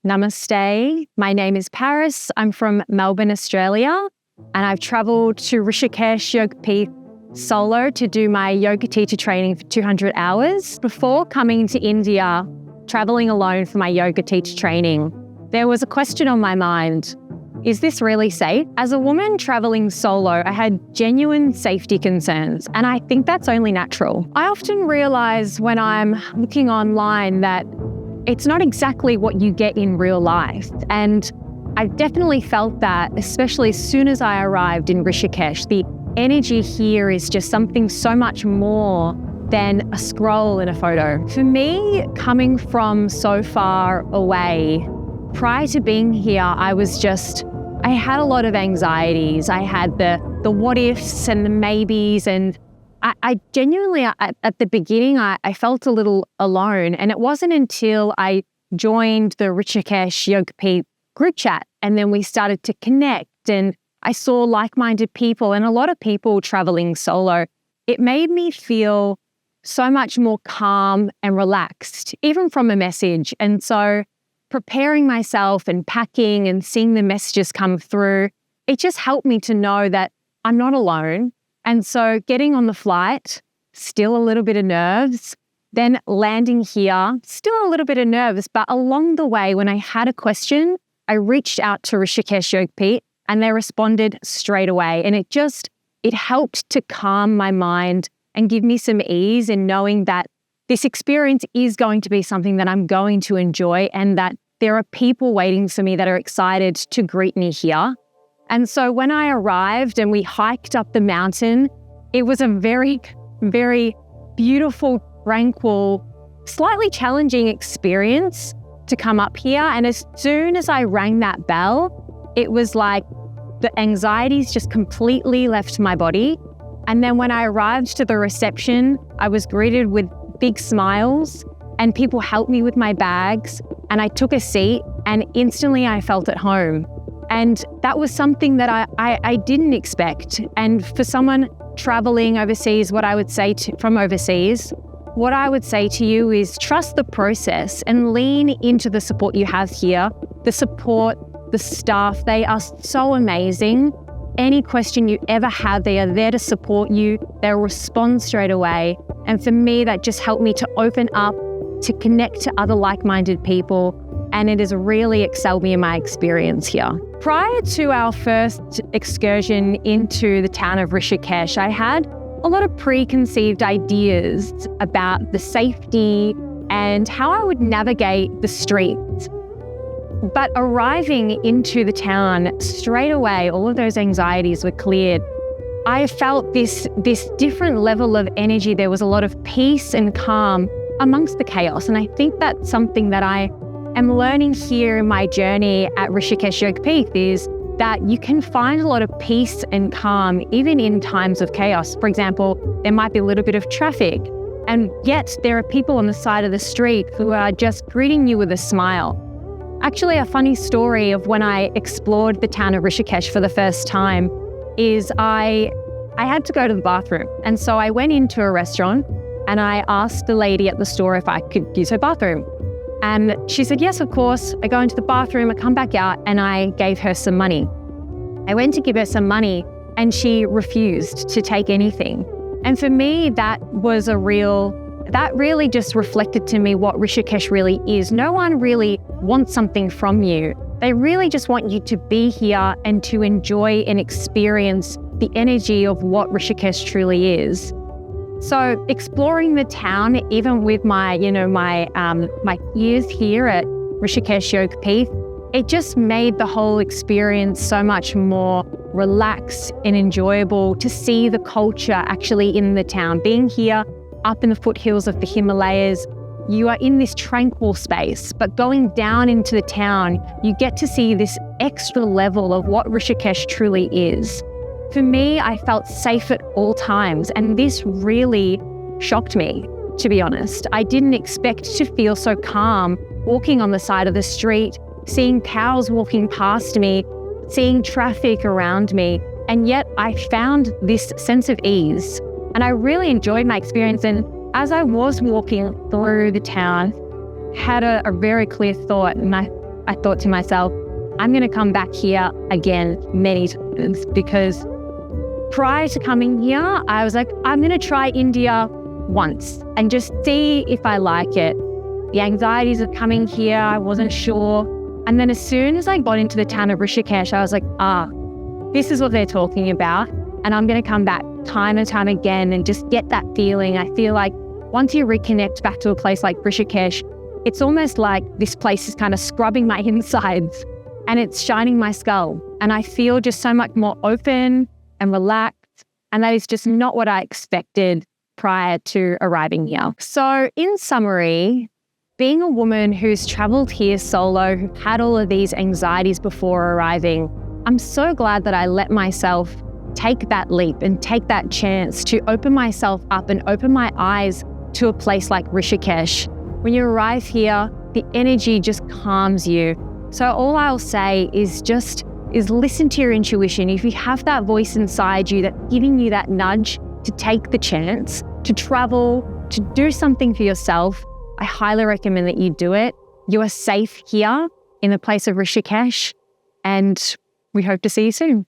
Namaste. My name is Paris. I'm from Melbourne, Australia, and I've travelled to Rishikesh Yogpeeth solo to do my yoga teacher training for 200 hours. Before coming to India, travelling alone for my yoga teacher training, there was a question on my mind. Is this really safe? As a woman travelling solo, I had genuine safety concerns, and I think that's only natural. I often realise when I'm looking online that it's not exactly what you get in real life. And I've definitely felt that, especially as soon as I arrived in Rishikesh. The energy here is just something so much more than a scroll in a photo. For me, coming from so far away, prior to being here, I had a lot of anxieties. I had the what ifs and the maybes, and I genuinely, at the beginning, I felt a little alone. And it wasn't until I joined the Rishikesh Yogpeeth group chat, and then we started to connect, and I saw like-minded people and a lot of people traveling solo. It made me feel so much more calm and relaxed, even from a message. And so preparing myself and packing and seeing the messages come through, it just helped me to know that I'm not alone. And so getting on the flight, still a little bit of nerves, then landing here, still a little bit of nerves, but along the way, when I had a question, I reached out to Rishikesh Yogpeeth and they responded straight away. And it helped to calm my mind and give me some ease in knowing that this experience is going to be something that I'm going to enjoy, and that there are people waiting for me that are excited to greet me here. And so when I arrived and we hiked up the mountain, it was a very, very beautiful, tranquil, slightly challenging experience to come up here. And as soon as I rang that bell, it was like the anxieties just completely left my body. And then when I arrived to the reception, I was greeted with big smiles and people helped me with my bags, and I took a seat and instantly I felt at home. And that was something that I didn't expect. And for someone traveling overseas, what I would say to you is trust the process and lean into the support you have here. The support, the staff, they are so amazing. Any question you ever have, they are there to support you. They'll respond straight away. And for me, that just helped me to open up, to connect to other like-minded people. And it has really excelled me in my experience here. Prior to our first excursion into the town of Rishikesh, I had a lot of preconceived ideas about the safety and how I would navigate the streets. But arriving into the town, straight away, all of those anxieties were cleared. I felt this different level of energy. There was a lot of peace and calm amongst the chaos. And I think that's something that I am learning here in my journey at Rishikesh Yogpeeth, is that you can find a lot of peace and calm even in times of chaos. For example, there might be a little bit of traffic, and yet there are people on the side of the street who are just greeting you with a smile. Actually, a funny story of when I explored the town of Rishikesh for the first time is I had to go to the bathroom. And so I went into a restaurant and I asked the lady at the store if I could use her bathroom. And she said, yes, of course. I go into the bathroom, I come back out, and I gave her some money. I went to give her some money and she refused to take anything. And for me, that really just reflected to me what Rishikesh really is. No one really wants something from you. They really just want you to be here and to enjoy and experience the energy of what Rishikesh truly is. So exploring the town, even with my years here at Rishikesh Yogpeeth, it just made the whole experience so much more relaxed and enjoyable to see the culture actually in the town. Being here up in the foothills of the Himalayas, you are in this tranquil space, but going down into the town, you get to see this extra level of what Rishikesh truly is. For me, I felt safe at all times, and this really shocked me, to be honest. I didn't expect to feel so calm walking on the side of the street, seeing cows walking past me, seeing traffic around me, and yet I found this sense of ease. And I really enjoyed my experience. And as I was walking through the town, had a very clear thought, and I I thought to myself, I'm going to come back here again many times, because prior to coming here, I was like, I'm going to try India once and just see if I like it. The anxieties of coming here, I wasn't sure. And then as soon as I got into the town of Rishikesh, I was like, this is what they're talking about. And I'm going to come back time and time again and just get that feeling. I feel like once you reconnect back to a place like Rishikesh, it's almost like this place is kind of scrubbing my insides and it's shining my skull. And I feel just so much more open and relaxed. And that is just not what I expected prior to arriving here. So in summary, being a woman who's traveled here solo, who had all of these anxieties before arriving, I'm so glad that I let myself take that leap and take that chance to open myself up and open my eyes to a place like Rishikesh. When you arrive here, the energy just calms you. So all I'll say is listen to your intuition. If you have that voice inside you that's giving you that nudge to take the chance, to travel, to do something for yourself, I highly recommend that you do it. You are safe here in the place of Rishikesh, and we hope to see you soon.